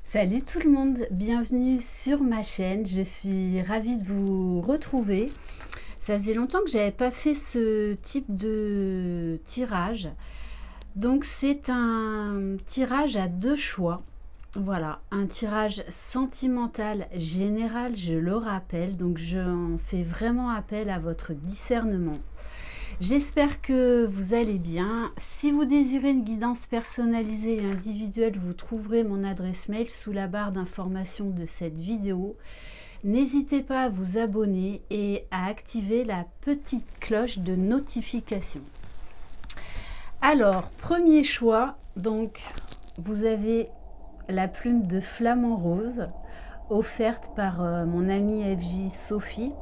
Salut tout le monde, bienvenue sur ma chaîne, je suis ravie de vous retrouver. Ça faisait longtemps que j'avais pas fait ce type de tirage, donc c'est un tirage à deux choix. Voilà, un tirage sentimental général, je le rappelle, donc j'en fais vraiment appel à votre discernement. J'espère que vous allez bien. Si vous désirez une guidance personnalisée et individuelle, vous trouverez mon adresse mail sous la barre d'information de cette vidéo. N'hésitez pas à vous abonner et à activer la petite cloche de notification. Alors, premier choix, donc vous avez la plume de flamant rose offerte par mon amie FJ Sophie.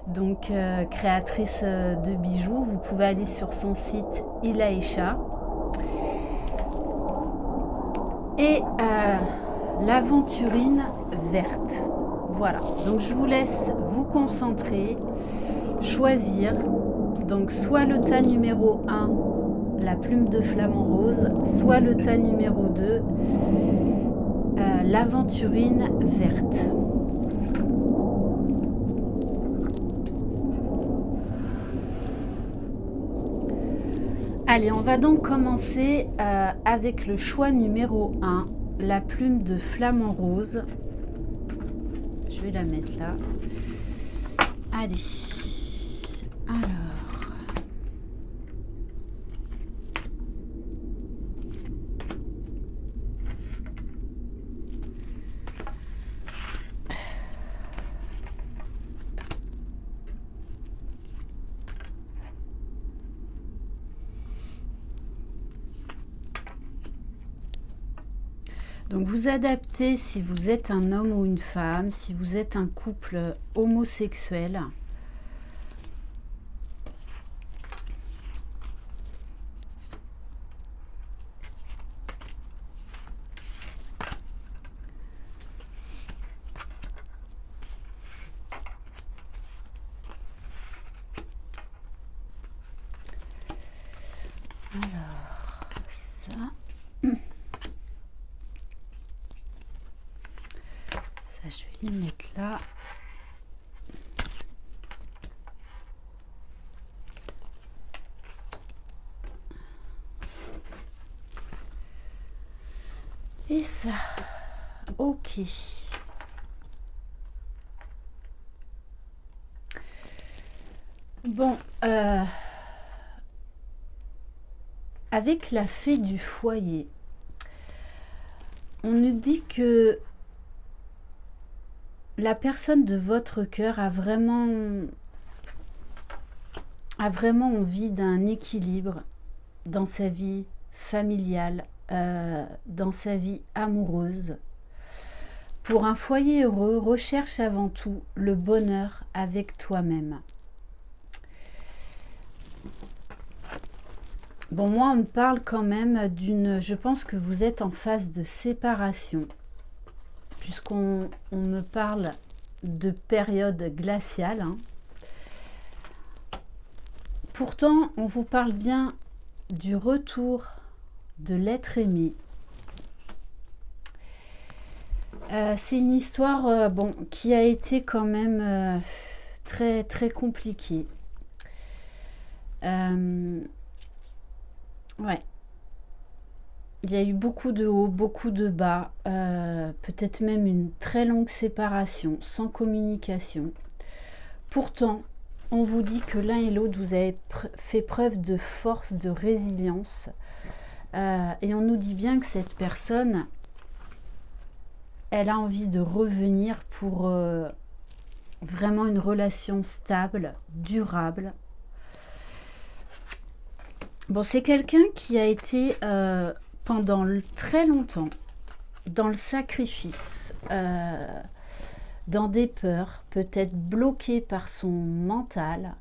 Donc créatrice de bijoux, vous pouvez aller sur son site Ilaïcha et l'aventurine verte. Voilà, donc je vous laisse vous concentrer, choisir donc soit le tas numéro 1, la plume de flamant rose, soit le tas numéro 2, l'aventurine verte. Allez, on va donc commencer avec le choix numéro 1, la plume de flamant rose. Je vais la mettre là. Allez, alors. Donc vous adaptez si vous êtes un homme ou une femme, si vous êtes un couple homosexuel. Alors, ça... Ça, je vais les mettre là. Et ça, ok. Bon, avec la fée du foyer, on nous dit que la personne de votre cœur a vraiment envie d'un équilibre dans sa vie familiale, dans sa vie amoureuse. Pour un foyer heureux, recherche avant tout le bonheur avec toi-même. Bon, moi, on me parle quand même d'une... Je pense que vous êtes en phase de séparation, puisqu'on me parle de période glaciale. Hein. Pourtant, on vous parle bien du retour de l'être aimé. C'est une histoire bon, qui a été quand même très, très compliquée. Ouais. Il y a eu beaucoup de hauts, beaucoup de bas, peut-être même une très longue séparation, sans communication. Pourtant, on vous dit que l'un et l'autre, vous avez fait preuve de force, de résilience. Et on nous dit bien que cette personne, elle a envie de revenir pour vraiment une relation stable, durable. Bon, c'est quelqu'un qui a été pendant très longtemps dans le sacrifice, dans des peurs, peut-être bloqué par son mental.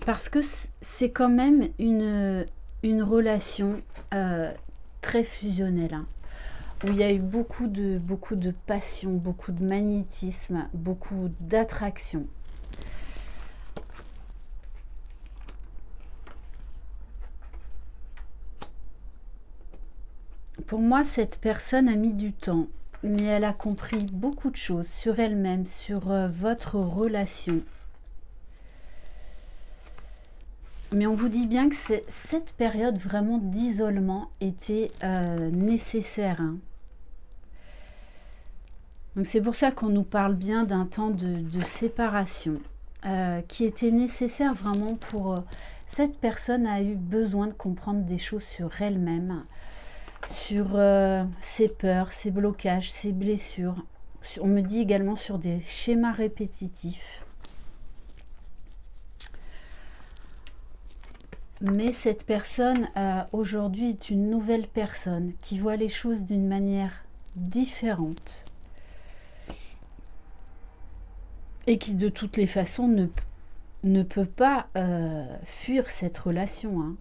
Parce que c'est quand même une relation très fusionnelle, hein, où il y a eu beaucoup de passion, beaucoup de magnétisme, beaucoup d'attraction. Pour moi, cette personne a mis du temps, mais elle a compris beaucoup de choses sur elle-même, sur votre relation. Mais on vous dit bien que cette période vraiment d'isolement était nécessaire. Hein. Donc c'est pour ça qu'on nous parle bien d'un temps de séparation qui était nécessaire vraiment pour... cette personne a eu besoin de comprendre des choses sur elle-même, sur ses peurs, ses blocages, ses blessures. On me dit également sur des schémas répétitifs. Mais cette personne aujourd'hui est une nouvelle personne qui voit les choses d'une manière différente et qui de toutes les façons ne peut pas fuir cette relation. Hein.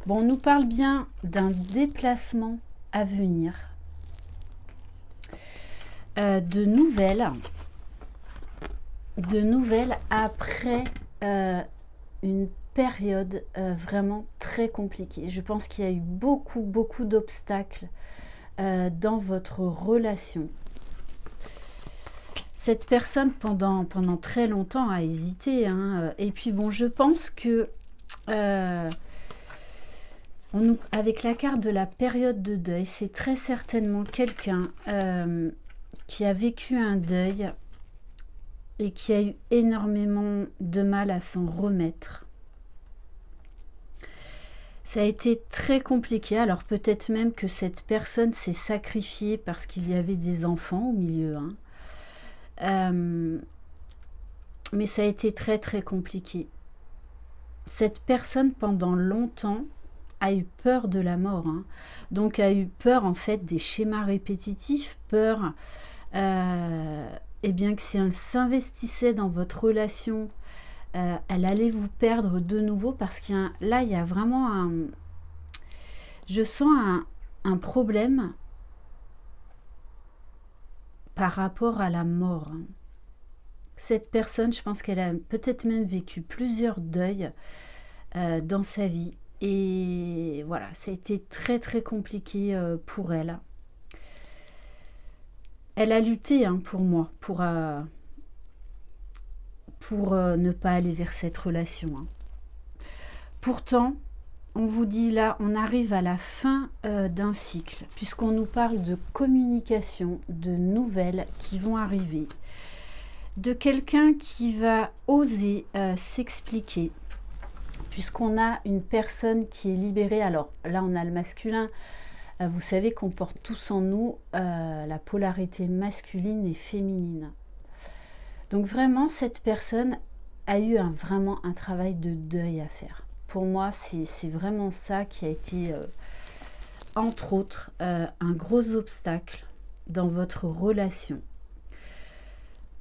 Bon, on nous parle bien d'un déplacement à venir, de nouvelles après une période vraiment très compliquée. Je pense qu'il y a eu beaucoup d'obstacles dans votre relation. Cette personne pendant très longtemps a hésité. Hein, et puis bon, je pense que avec la carte de la période de deuil, c'est très certainement quelqu'un qui a vécu un deuil et qui a eu énormément de mal à s'en remettre. Ça a été très compliqué, alors peut-être même que cette personne s'est sacrifiée parce qu'il y avait des enfants au milieu. Hein. Mais ça a été très compliqué. Cette personne, pendant longtemps, a eu peur de la mort. Hein. Donc a eu peur en fait des schémas répétitifs, peur bien que si elle s'investissait dans votre relation, elle allait vous perdre de nouveau parce qu'il y a vraiment je sens un problème par rapport à la mort. Cette personne, je pense qu'elle a peut-être même vécu plusieurs deuils dans sa vie et voilà, ça a été très compliqué pour elle. Elle a lutté pour moi, pour ne pas aller vers cette relation. Hein. Pourtant, on vous dit là, on arrive à la fin d'un cycle, puisqu'on nous parle de communication, de nouvelles qui vont arriver, de quelqu'un qui va oser s'expliquer, puisqu'on a une personne qui est libérée. Alors là, on a le masculin. Vous savez qu'on porte tous en nous la polarité masculine et féminine. Donc vraiment, cette personne a eu vraiment un travail de deuil à faire. Pour moi, c'est vraiment ça qui a été, entre autres, un gros obstacle dans votre relation.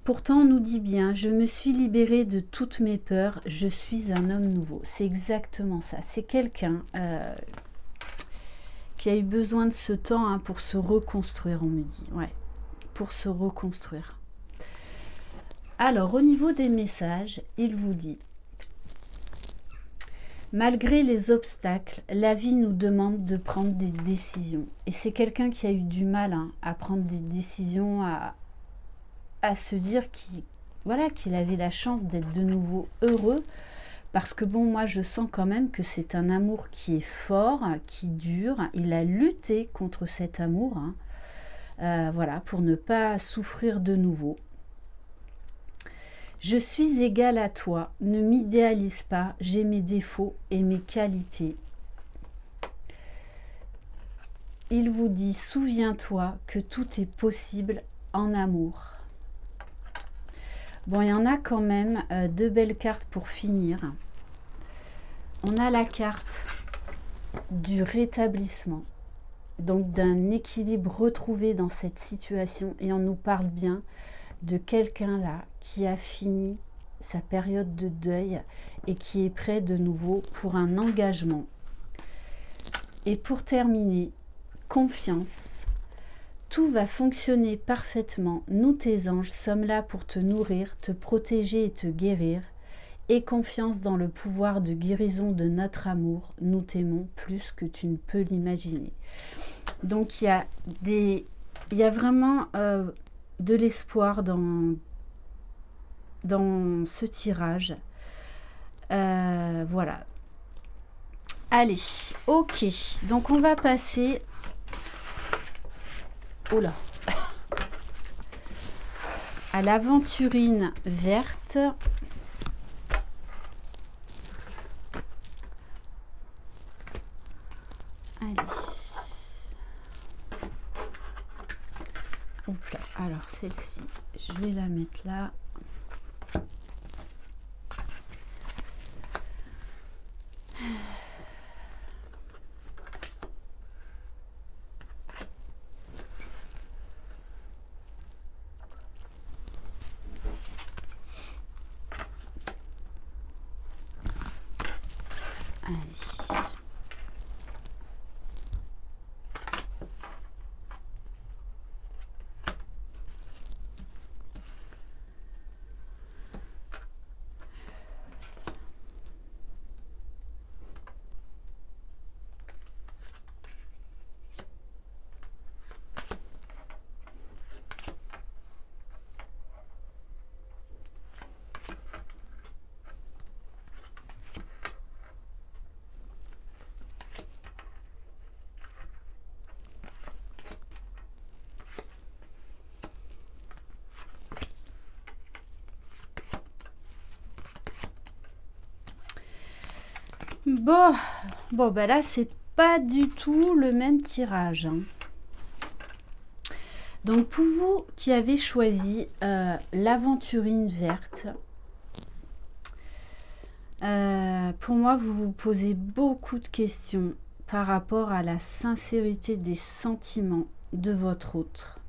Pourtant, on nous dit bien, je me suis libérée de toutes mes peurs, je suis un homme nouveau. C'est exactement ça. C'est quelqu'un qui a eu besoin de ce temps pour se reconstruire, on me dit. Ouais, pour se reconstruire. Alors, au niveau des messages, il vous dit: malgré les obstacles, la vie nous demande de prendre des décisions. Et c'est quelqu'un qui a eu du mal à prendre des décisions, à se dire qu'il avait la chance d'être de nouveau heureux. Parce que bon, moi je sens quand même que c'est un amour qui est fort, qui dure. Il a lutté contre cet amour, voilà, pour ne pas souffrir de nouveau. Je suis égale à toi, ne m'idéalise pas, j'ai mes défauts et mes qualités. Il vous dit, souviens-toi que tout est possible en amour. Bon, il y en a quand même deux belles cartes pour finir. On a la carte du rétablissement, donc d'un équilibre retrouvé dans cette situation, et on nous parle bien de quelqu'un là qui a fini sa période de deuil et qui est prêt de nouveau pour un engagement. Et pour terminer, confiance. Tout va fonctionner parfaitement. Nous, tes anges, sommes là pour te nourrir, te protéger et te guérir. Aie confiance dans le pouvoir de guérison de notre amour. Nous t'aimons plus que tu ne peux l'imaginer. Donc il y a vraiment de l'espoir dans ce tirage. Voilà. Allez, ok. Donc on va passer. Oh là. À l'aventurine verte. Allez. Hop là. Alors celle-ci, je vais la mettre là. Allez. Bon, ben là, c'est pas du tout le même tirage, hein. Donc, pour vous qui avez choisi l'aventurine verte, pour moi, vous vous posez beaucoup de questions par rapport à la sincérité des sentiments de votre autre.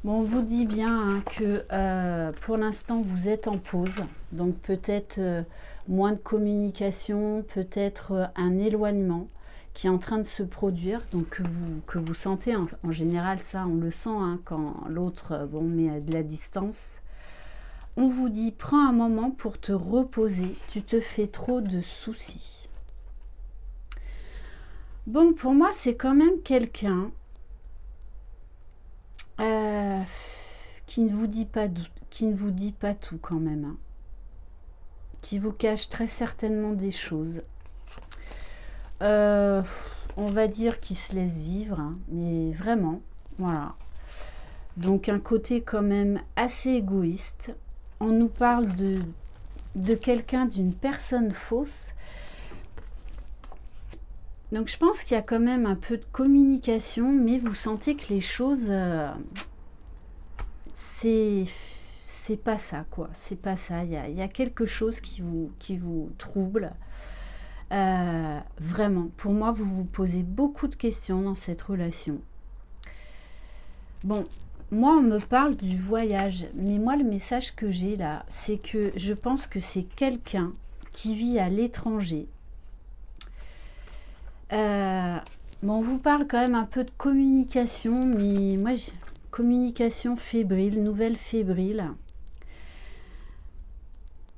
Bon, on vous dit bien hein, que pour l'instant, vous êtes en pause. Donc, peut-être moins de communication, peut-être un éloignement qui est en train de se produire. Donc, que vous sentez. En général, ça, on le sent hein, quand l'autre met de la distance. On vous dit, prends un moment pour te reposer. Tu te fais trop de soucis. Bon, pour moi, c'est quand même quelqu'un qui ne vous dit pas tout quand même, hein. Qui vous cache très certainement des choses. On va dire qu'il se laisse vivre, hein, mais vraiment, voilà. Donc un côté quand même assez égoïste. On nous parle de quelqu'un, d'une personne fausse. Donc je pense qu'il y a quand même un peu de communication, mais vous sentez que les choses, c'est pas ça quoi. C'est pas ça. Il y a quelque chose qui vous trouble. Vraiment, pour moi, vous vous posez beaucoup de questions dans cette relation. Bon, moi, on me parle du voyage, mais moi, le message que j'ai là, c'est que je pense que c'est quelqu'un qui vit à l'étranger. Bon, on vous parle quand même un peu de communication, mais moi, communication fébrile, nouvelle fébrile.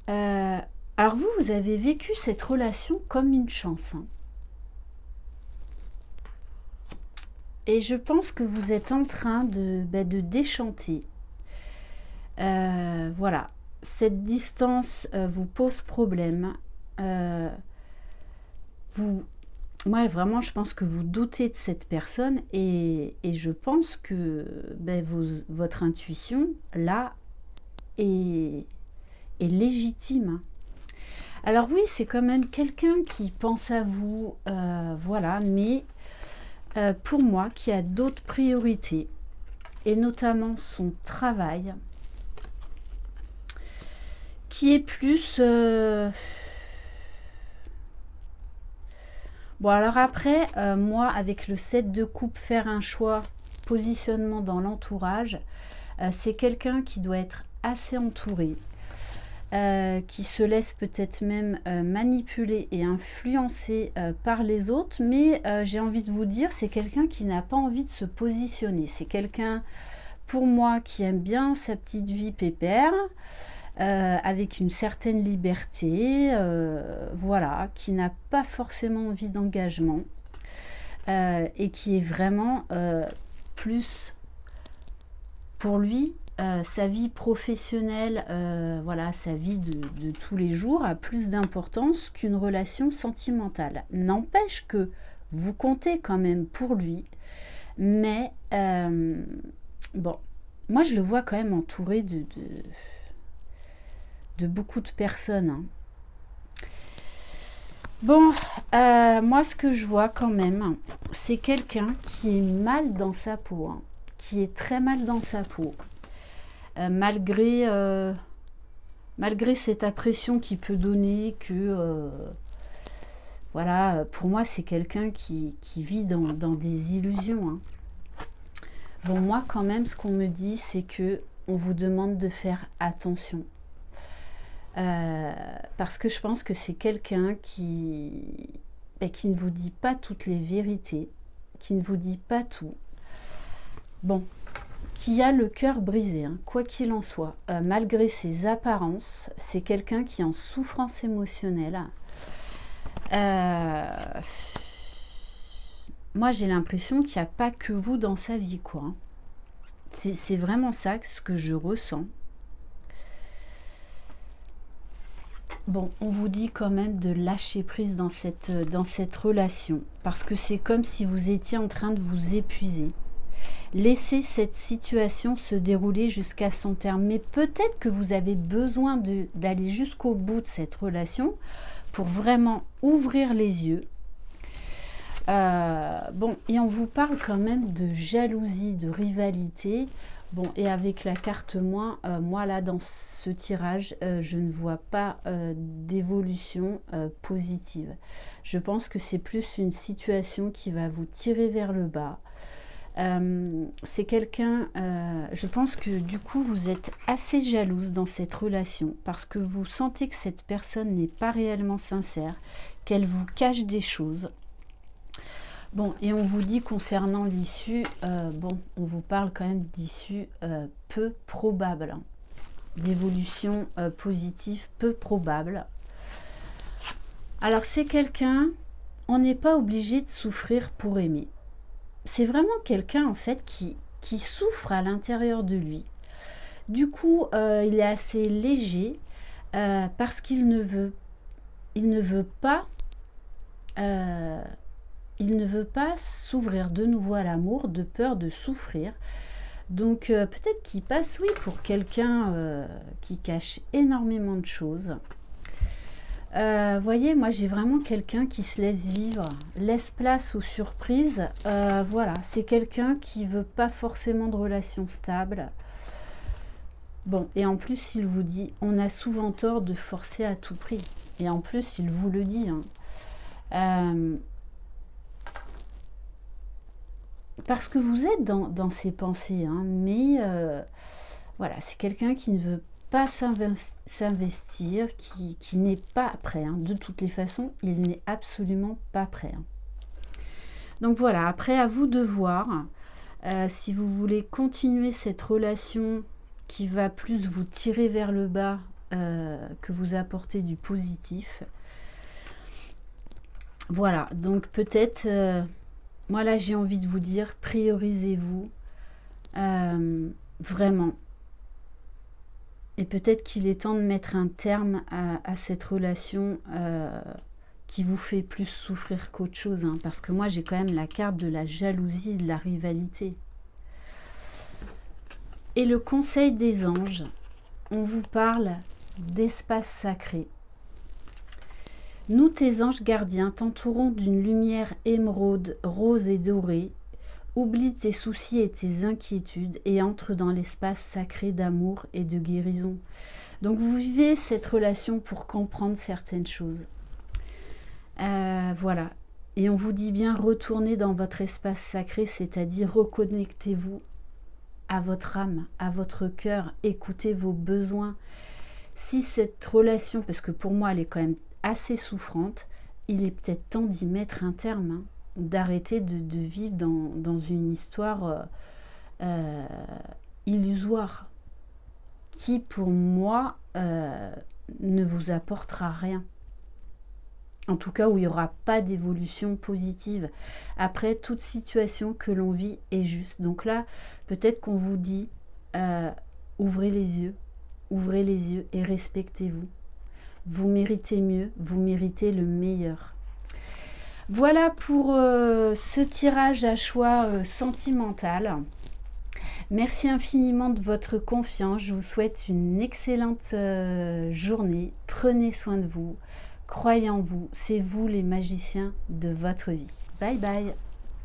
Alors vous avez vécu cette relation comme une chance, hein. Et je pense que vous êtes en train de déchanter. Voilà, cette distance vous pose problème. Moi, vraiment, je pense que vous doutez de cette personne et je pense que votre intuition, là, est légitime. Alors oui, c'est quand même quelqu'un qui pense à vous, voilà, mais pour moi, qui a d'autres priorités, et notamment son travail, qui est plus... Bon, alors après, moi, avec le 7 de coupe, faire un choix, positionnement dans l'entourage, c'est quelqu'un qui doit être assez entouré, qui se laisse peut-être même manipuler et influencer par les autres, mais j'ai envie de vous dire, c'est quelqu'un qui n'a pas envie de se positionner. C'est quelqu'un, pour moi, qui aime bien sa petite vie pépère, avec une certaine liberté, voilà, qui n'a pas forcément envie d'engagement. et qui est vraiment plus pour lui, sa vie professionnelle, voilà, sa vie de tous les jours a plus d'importance qu'une relation sentimentale. N'empêche que vous comptez quand même pour lui, mais bon, moi je le vois quand même entouré de beaucoup de personnes, hein. Bon, moi ce que je vois quand même, c'est quelqu'un qui est mal dans sa peau, hein, qui est très mal dans sa peau. Malgré cette impression qu'il peut donner que, voilà, pour moi c'est quelqu'un qui vit dans des illusions, hein. Bon, moi quand même ce qu'on me dit c'est que on vous demande de faire attention. Parce que je pense que c'est quelqu'un qui ne vous dit pas toutes les vérités, qui ne vous dit pas tout. Bon, qui a le cœur brisé, hein, quoi qu'il en soit. Malgré ses apparences, c'est quelqu'un qui est en souffrance émotionnelle. Moi, j'ai l'impression qu'il n'y a pas que vous dans sa vie, quoi, hein. C'est vraiment ça ce que je ressens. Bon, on vous dit quand même de lâcher prise dans cette relation, parce que c'est comme si vous étiez en train de vous épuiser. Laissez cette situation se dérouler jusqu'à son terme, mais peut-être que vous avez besoin d'aller jusqu'au bout de cette relation pour vraiment ouvrir les yeux. Bon, et on vous parle quand même de jalousie, de rivalité. Bon, et avec la carte moins, moi là dans ce tirage, je ne vois pas d'évolution positive. Je pense que c'est plus une situation qui va vous tirer vers le bas. C'est quelqu'un, je pense que du coup vous êtes assez jalouse dans cette relation parce que vous sentez que cette personne n'est pas réellement sincère, qu'elle vous cache des choses. Bon, et on vous dit concernant l'issue, bon, on vous parle quand même d'issue peu probable, hein, d'évolution positive peu probable. Alors c'est quelqu'un, on n'est pas obligé de souffrir pour aimer. C'est vraiment quelqu'un en fait qui souffre à l'intérieur de lui. Du coup, il est assez léger parce qu'il ne veut pas il ne veut pas s'ouvrir de nouveau à l'amour, de peur de souffrir. Donc peut-être qu'il passe, oui, pour quelqu'un qui cache énormément de choses. Voyez, moi j'ai vraiment quelqu'un qui se laisse vivre, laisse place aux surprises. Voilà, c'est quelqu'un qui veut pas forcément de relations stables. Bon, et en plus il vous dit, on a souvent tort de forcer à tout prix. Et en plus il vous le dit, hein. Parce que vous êtes dans ses pensées, hein, mais voilà, c'est quelqu'un qui ne veut pas s'investir, qui n'est pas prêt, hein. De toutes les façons, il n'est absolument pas prêt, hein. Donc voilà, après à vous de voir si vous voulez continuer cette relation qui va plus vous tirer vers le bas que vous apporter du positif. Voilà, donc peut-être... moi là j'ai envie de vous dire, priorisez-vous vraiment. Et peut-être qu'il est temps de mettre un terme à cette relation qui vous fait plus souffrir qu'autre chose, hein, parce que moi j'ai quand même la carte de la jalousie, de la rivalité. Et le conseil des anges, on vous parle d'espace sacré. Nous, tes anges gardiens, t'entourons d'une lumière émeraude, rose et dorée. Oublie tes soucis et tes inquiétudes et entre dans l'espace sacré d'amour et de guérison. Donc vous vivez cette relation pour comprendre certaines choses. Voilà. Et on vous dit bien retournez dans votre espace sacré, c'est-à-dire reconnectez-vous à votre âme, à votre cœur, écoutez vos besoins. Si cette relation, parce que pour moi elle est quand même assez souffrante, il est peut-être temps d'y mettre un terme, hein, d'arrêter de vivre dans une histoire illusoire qui pour moi ne vous apportera rien. En tout cas, où il n'y aura pas d'évolution positive. Après, toute situation que l'on vit est juste. Donc là, peut-être qu'on vous dit, ouvrez les yeux et respectez-vous. Vous méritez mieux, vous méritez le meilleur. Voilà pour ce tirage à choix sentimental. Merci infiniment de votre confiance. Je vous souhaite une excellente journée. Prenez soin de vous. Croyez en vous. C'est vous les magiciens de votre vie. Bye bye.